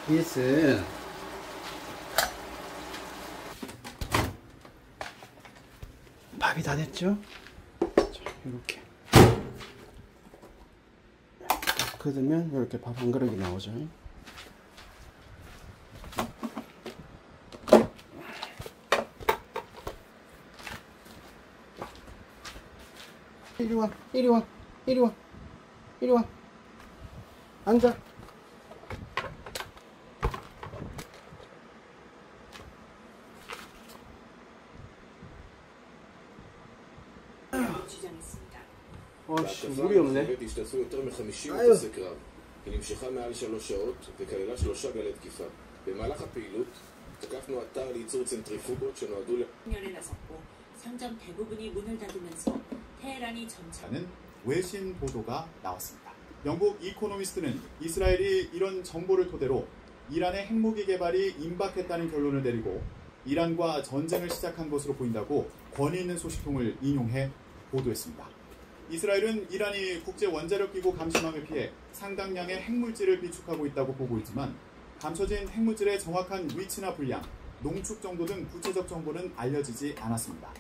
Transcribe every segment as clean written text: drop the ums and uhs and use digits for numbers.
이것은 밥이 다 됐죠? 자, 이렇게 걷으면 이렇게 밥 한 그릇이 나오죠. 이리 와, 이리 와, 이리 와, 이리 와. 앉아. 어씨, 물이 없네. השתתפו יותר מ-50 מטוסי קרב. היא נמשכה מעל 3 שעות וכללה 3 גלי תקיפה. במהלך הפעילות תקפנו אתר לייצור צנטריפוגות שנועדו 연에 나섰고 상점 대부분이 문을 닫으면서 테헤란이 점차는 외신 보도가 나왔습니다. 영국 이코노미스트는 이스라엘이 이런 정보를 토대로 이란의 핵무기 개발이 임박했다는 결론을 내리고 이란과 전쟁을 시작한 것으로 보인다고 권위 있는 소식통을 인용해 보도했습니다. 이스라엘은 이란이 국제원자력기구 감시망을 피해 상당량의 핵물질을 비축하고 있다고 보고 있지만 감춰진 핵물질의 정확한 위치나 분량, 농축 정도 등 구체적 정보는 알려지지 않았습니다.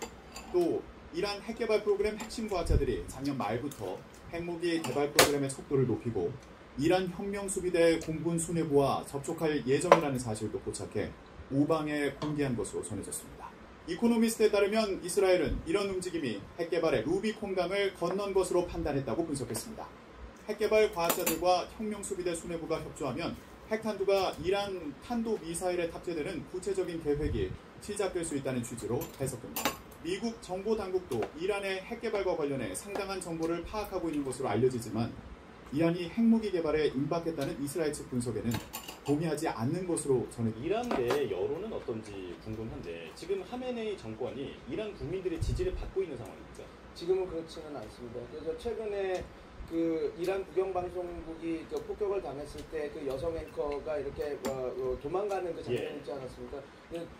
또 이란 핵개발 프로그램 핵심 과학자들이 작년 말부터 핵무기 개발 프로그램의 속도를 높이고 이란 혁명수비대 공군 수뇌부와 접촉할 예정이라는 사실도 포착해 우방에 공개한 것으로 전해졌습니다. 이코노미스트에 따르면 이스라엘은 이런 움직임이 핵개발의 루비콘강을 건넌 것으로 판단했다고 분석했습니다. 핵개발 과학자들과 혁명수비대 수뇌부가 협조하면 핵탄두가 이란 탄도미사일에 탑재되는 구체적인 계획이 시작될 수 있다는 취지로 해석됩니다. 미국 정보당국도 이란의 핵개발과 관련해 상당한 정보를 파악하고 있는 것으로 알려지지만 이란이 핵무기 개발에 임박했다는 이스라엘 측 분석에는 동의하지 않는 것으로 전해집니다. 이란 내 여론은 어떤지 궁금한데 지금 하메네이 정권이 이란 국민들의 지지를 받고 있는 상황입니까? 지금은 그렇지는 않습니다. 그래서 최근에 그 이란 국영방송국이 그 폭격을 당했을 때 그 여성 앵커가 이렇게 도망가는 그 장면 있지 않았습니까?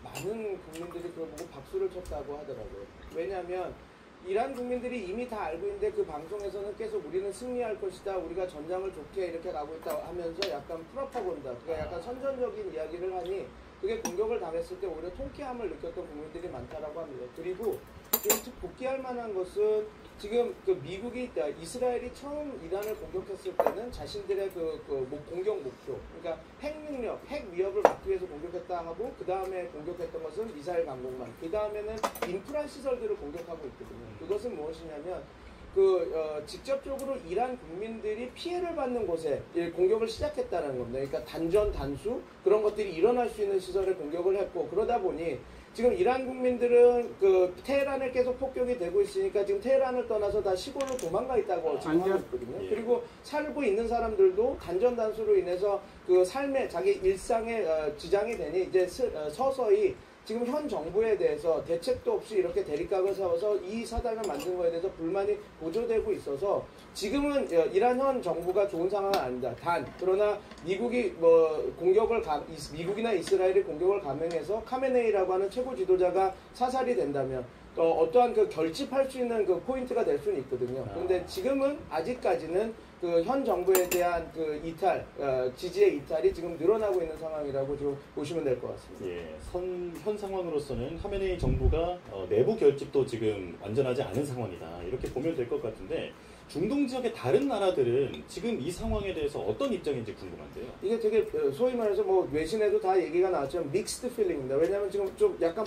많은 국민들이 그걸 보고 박수를 쳤다고 하더라고요. 왜냐하면 이란 국민들이 이미 다 알고 있는데 그 방송에서는 계속 우리는 승리할 것이다, 우리가 전장을 좋게 이렇게 가고 있다 하면서 약간 프로파간다, 그러니까 약간 선전적인 이야기를 하니 그게 공격을 당했을 때 오히려 통쾌함을 느꼈던 국민들이 많다라고 합니다. 그리고 지금 복귀할 만한 것은 지금 그 미국이 이스라엘이 처음 이란을 공격했을 때는 자신들의 공격 목표, 그러니까 핵 능력, 핵 위협을 막기 위해서 공격했다 하고 그 다음에 공격했던 것은 미사일 방공망, 그 다음에는 인프라 시설들을 공격하고 있거든요. 그것은 무엇이냐면 직접적으로 이란 국민들이 피해를 받는 곳에 공격을 시작했다는 겁니다. 그러니까 단전, 단수 그런 것들이 일어날 수 있는 시설에 공격을 했고, 그러다 보니 지금 이란 국민들은 그 테헤란에 계속 폭격이 되고 있으니까 지금 테헤란을 떠나서 다 시골로 도망가 있다고 지금 하고 있거든요. 예. 그리고 살고 있는 사람들도 단전 단수로 인해서 그 삶의 자기 일상에 지장이 되니 이제 서서히 지금 현 정부에 대해서 대책도 없이 이렇게 대립각을 세워서 이 사단을 만든 거에 대해서 불만이 고조되고 있어서 지금은 이란 현 정부가 좋은 상황은 아닙니다. 그러나 미국이 미국이나 이스라엘이 공격을 감행해서 카메네이라고 하는 최고 지도자가 사살이 된다면 어떠한 그 결집할 수 있는 그 포인트가 될 수는 있거든요. 그런데 지금은 아직까지는 그 현 정부에 대한 그 이탈, 지지의 이탈이 지금 늘어나고 있는 상황이라고 좀 보시면 될 것 같습니다. 예, 현 상황으로서는 하메네이 정부가 내부 결집도 지금 완전하지 않은 상황이다, 이렇게 보면 될 것 같은데 중동 지역의 다른 나라들은 지금 이 상황에 대해서 어떤 입장인지 궁금한데요. 이게 되게 소위 말해서 외신에도 다 얘기가 나왔지만 믹스드 필링입니다. 왜냐하면 지금 좀 약간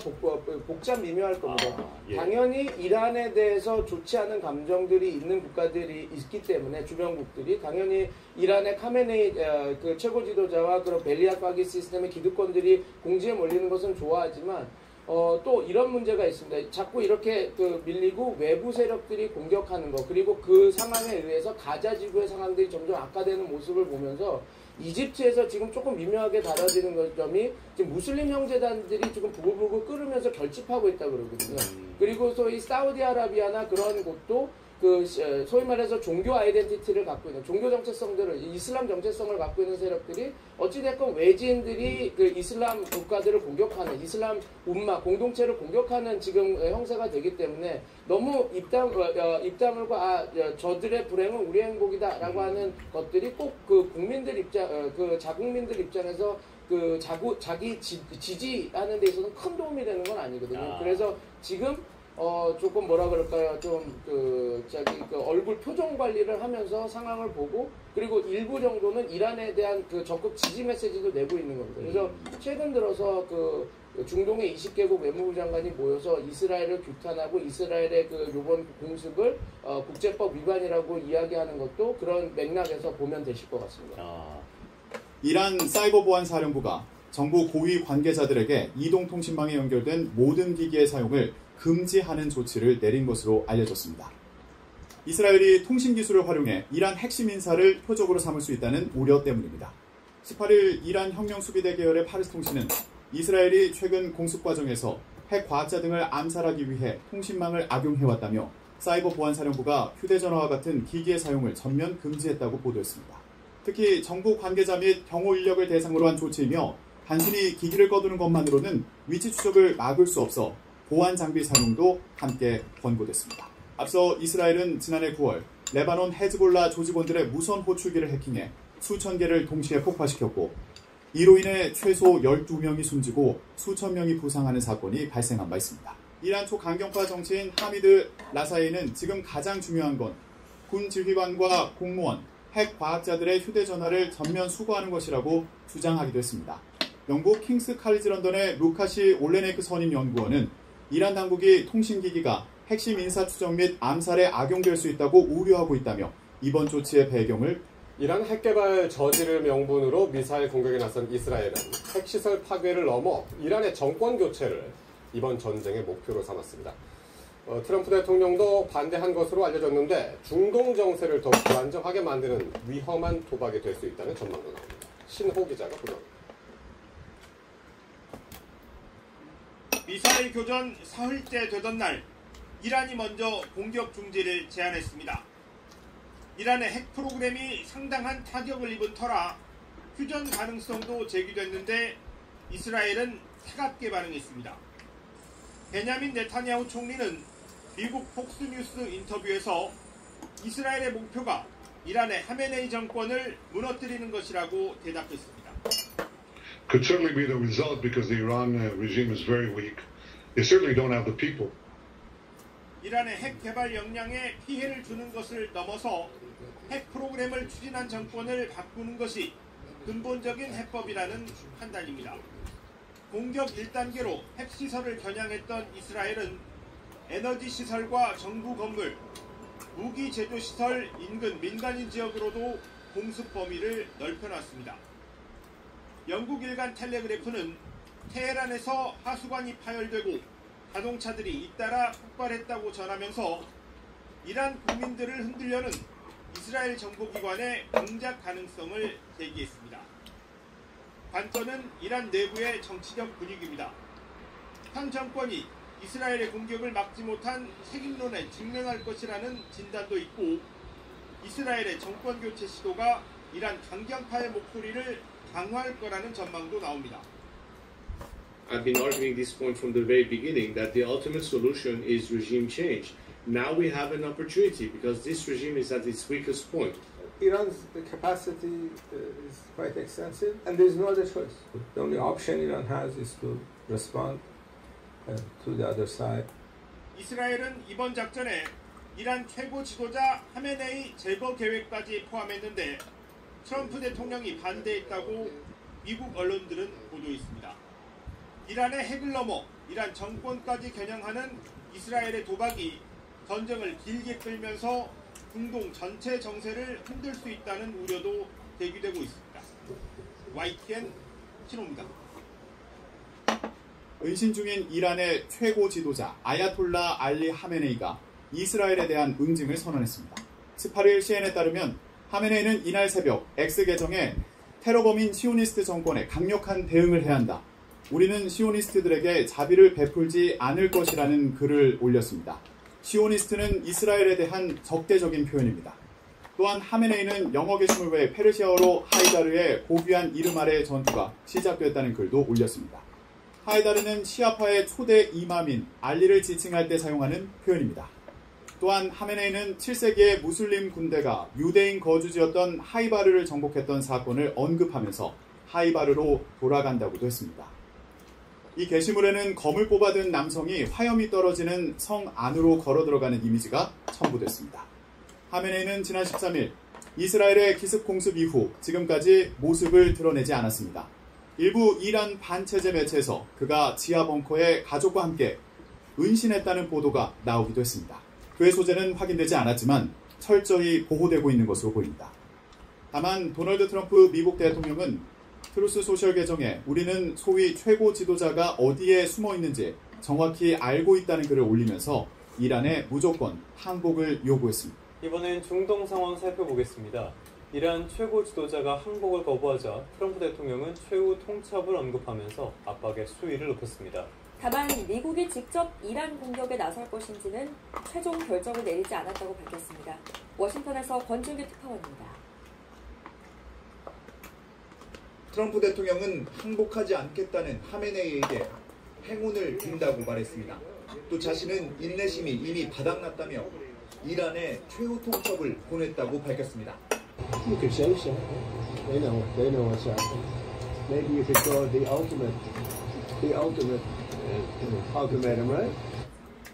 복잡 미묘할 겁니다. 예. 당연히 이란에 대해서 좋지 않은 감정들이 있는 국가들이 있기 때문에 주변국들이 당연히 이란의 카메네이 그 최고 지도자와 그런 벨리아파기 시스템의 기득권들이 공지에 몰리는 것은 좋아하지만 또 이런 문제가 있습니다. 자꾸 이렇게 밀리고 외부 세력들이 공격하는 거, 그리고 그 상황에 의해서 가자 지구의 상황들이 점점 악화되는 모습을 보면서 이집트에서 지금 조금 미묘하게 다뤄지는 점이 지금 무슬림 형제단들이 지금 부글부글 끓으면서 결집하고 있다 그러거든요. 그리고 소위 사우디아라비아나 그런 곳도 소위 말해서 종교 아이덴티티를 갖고 있는 종교 정체성들을 이슬람 정체성을 갖고 있는 세력들이 어찌됐건 외지인들이 그 이슬람 국가들을 공격하는 이슬람 움마 공동체를 공격하는 지금 형세가 되기 때문에 너무 입다물고 저들의 불행은 우리의 행복이다라고 하는 것들이 꼭 그 국민들 입장 그 자국민들 입장에서 그 자기 지지하는 데 있어서는 큰 도움이 되는 건 아니거든요. 그래서 지금 조금 뭐라 그럴까요? 좀 자기 얼굴 표정 관리를 하면서 상황을 보고 그리고 일부 정도는 이란에 대한 그 적극 지지 메시지도 내고 있는 겁니다. 그래서 최근 들어서 중동의 20개국 외무부 장관이 모여서 이스라엘을 규탄하고 이스라엘의 요번 공습을 국제법 위반이라고 이야기하는 것도 그런 맥락에서 보면 되실 것 같습니다. 이란 사이버 보안 사령부가 정부 고위 관계자들에게 이동통신망에 연결된 모든 기기의 사용을 금지하는 조치를 내린 것으로 알려졌습니다. 이스라엘이 통신기술을 활용해 이란 핵심 인사를 표적으로 삼을 수 있다는 우려 때문입니다. 18일 이란 혁명수비대 계열의 파르스 통신은 이스라엘이 최근 공습 과정에서 핵 과학자 등을 암살하기 위해 통신망을 악용해왔다며 사이버 보안사령부가 휴대전화와 같은 기기의 사용을 전면 금지했다고 보도했습니다. 특히 정부 관계자 및 경호 인력을 대상으로 한 조치이며 단순히 기기를 꺼두는 것만으로는 위치 추적을 막을 수 없어 보안 장비 사용도 함께 권고됐습니다. 앞서 이스라엘은 지난해 9월 레바논 헤즈볼라 조직원들의 무선 호출기를 해킹해 수천 개를 동시에 폭파시켰고 이로 인해 최소 12명이 숨지고 수천 명이 부상하는 사건이 발생한 바 있습니다. 이란 초강경파 정치인 하미드 라사이는 지금 가장 중요한 건 군 지휘관과 공무원, 핵 과학자들의 휴대전화를 전면 수거하는 것이라고 주장하기도 했습니다. 영국 킹스 칼리지 런던의 루카시 올레네이크 선임 연구원은 이란 당국이 통신기기가 핵심 인사 추적 및 암살에 악용될 수 있다고 우려하고 있다며 이번 조치의 배경을 이란 핵개발 저지를 명분으로 미사일 공격에 나선 이스라엘은 핵시설 파괴를 넘어 이란의 정권 교체를 이번 전쟁의 목표로 삼았습니다. 트럼프 대통령도 반대한 것으로 알려졌는데 중동 정세를 더욱 불안정하게 만드는 위험한 도박이 될 수 있다는 전망도 나옵니다. 신호 기자가 보도합니다. 미사일 교전 사흘째 되던 날 이란이 먼저 공격 중지를 제안했습니다. 이란의 핵 프로그램이 상당한 타격을 입은 터라 휴전 가능성도 제기됐는데 이스라엘은 차갑게 반응했습니다. 베냐민 네타냐후 총리는 미국 폭스뉴스 인터뷰에서 이스라엘의 목표가 이란의 하메네이 정권을 무너뜨리는 것이라고 대답했습니다. Could certainly be the result because the Iran regime is very weak. They certainly don't have the people. 이란의 핵 개발 역량에 피해를 주는 것을 넘어서 핵 프로그램을 추진한 정권을 바꾸는 것이 근본적인 해법이라는 판단입니다. 공격 1단계로 핵시설을 겨냥했던 이스라엘은 에너지 시설과 정부 건물, 무기 제조 시설 인근 민간인 지역으로도 공습 범위를 넓혀놨습니다. 영국 일간 텔레그래프는 테헤란에서 하수관이 파열되고 자동차들이 잇따라 폭발했다고 전하면서 이란 국민들을 흔들려는 이스라엘 정보기관의 공작 가능성을 제기했습니다. 관건은 이란 내부의 정치적 분위기입니다. 현 정권이 이스라엘의 공격을 막지 못한 책임론에 직면할 것이라는 진단도 있고 이스라엘의 정권 교체 시도가 이란 강경파의 목소리를 강화할 거라는 전망도 나옵니다. I've been arguing this point from the very beginning that the ultimate solution is regime change. Now we have an opportunity because this regime is at its weakest point. Iran's capacity is quite extensive and there is no other choice. The only option Iran has is to respond to the other side. 이스라엘은 이번 작전에 이란 최고 지도자 하메네이 제거 계획까지 포함했는데 트럼프 대통령이 반대했다고 미국 언론들은 보도했습니다. 이란의 핵을 넘어 이란 정권까지 겨냥하는 이스라엘의 도박이 전쟁을 길게 끌면서 중동 전체 정세를 흔들 수 있다는 우려도 제기되고 있습니다. YTN 신호입니다. 은신 중인 이란의 최고 지도자 아야톨라 알리 하메네이가 이스라엘에 대한 응징을 선언했습니다. 18일 CNN에 따르면 하메네이는 이날 새벽 X 계정에 테러범인 시오니스트 정권에 강력한 대응을 해야 한다. 우리는 시오니스트들에게 자비를 베풀지 않을 것이라는 글을 올렸습니다. 시오니스트는 이스라엘에 대한 적대적인 표현입니다. 또한 하메네이는 영어 게시물 외에 페르시아어로 하이다르의 고귀한 이름 아래의 전투가 시작됐다는 글도 올렸습니다. 하이다르는 시아파의 초대 이맘인 알리를 지칭할 때 사용하는 표현입니다. 또한 하메네이는 7세기에 무슬림 군대가 유대인 거주지였던 하이바르를 정복했던 사건을 언급하면서 하이바르로 돌아간다고도 했습니다. 이 게시물에는 검을 뽑아든 남성이 화염이 떨어지는 성 안으로 걸어 들어가는 이미지가 첨부됐습니다. 하메네이는 지난 13일 이스라엘의 기습 공습 이후 지금까지 모습을 드러내지 않았습니다. 일부 이란 반체제 매체에서 그가 지하 벙커에 가족과 함께 은신했다는 보도가 나오기도 했습니다. 그의 소재는 확인되지 않았지만 철저히 보호되고 있는 것으로 보입니다. 다만 도널드 트럼프 미국 대통령은 트루스 소셜 계정에 우리는 소위 최고 지도자가 어디에 숨어 있는지 정확히 알고 있다는 글을 올리면서 이란에 무조건 항복을 요구했습니다. 이번엔 중동 상황 살펴보겠습니다. 이란 최고 지도자가 항복을 거부하자 트럼프 대통령은 최후 통첩을 언급하면서 압박의 수위를 높였습니다. 다만 미국이 직접 이란 공격에 나설 것인지는 최종 결정을 내리지 않았다고 밝혔습니다. 워싱턴에서 권준기 특파원입니다. 트럼프 대통령은 항복하지 않겠다는 하메네이에게 행운을 빈다고 말했습니다. 또 자신은 인내심이 이미 바닥났다며 이란에 최후 통첩을 보냈다고 밝혔습니다. You could say so. They know what's happening. Maybe you could call it the ultimate ultimatum, right?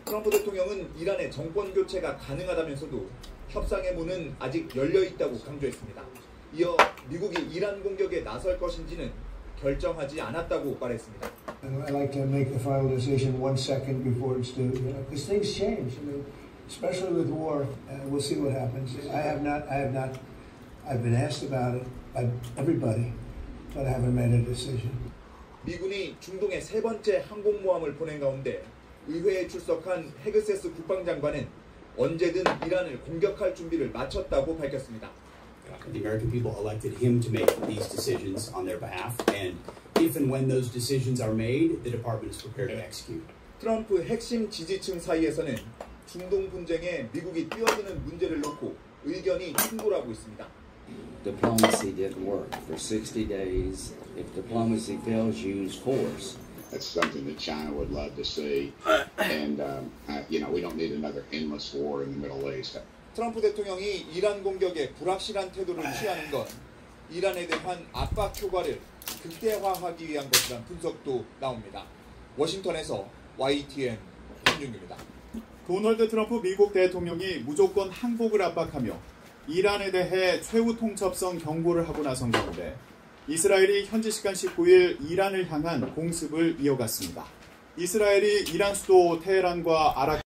트럼프 대통령은 이란의 정권 교체가 가능하다면서도 협상의 문은 아직 열려 있다고 강조했습니다. 이어 미국이 이란 공격에 나설 것인지는 결정하지 않았다고 말했습니다. I like to make the final decision 1 second before it's due, because things change. I mean, especially with war, we'll see what happens. I've been asked about it by everybody, but I haven't made a decision. 미군이 중동에 세 번째 항공모함을 보낸 가운데 의회에 출석한 헤그세스 국방장관은 언제든 이란을 공격할 준비를 마쳤다고 밝혔습니다. The American people elected him to make these decisions on their behalf, and if and when those decisions are made, the department is prepared to execute. 트럼프 핵심 지지층 사이에서는 중동 분쟁에 미국이 뛰어드는 문제를 놓고 의견이 충돌하고 있습니다. Diplomacy didn't work for 60 days. If diplomacy fails, use force. That's something that China would love to see, and we don't need another endless war in the Middle East. 트럼프 대통령이 이란 공격에 불확실한 태도를 취하는 건 이란에 대한 압박 효과를 극대화하기 위한 것이란 분석도 나옵니다. 워싱턴에서 YTN 김준규입니다. 도널드 트럼프 미국 대통령이 무조건 항복을 압박하며 이란에 대해 최후 통첩성 경고를 하고 나선 가운데 이스라엘이 현지 시간 19일 이란을 향한 공습을 이어갔습니다. 이스라엘이 이란 수도 테헤란과 아랍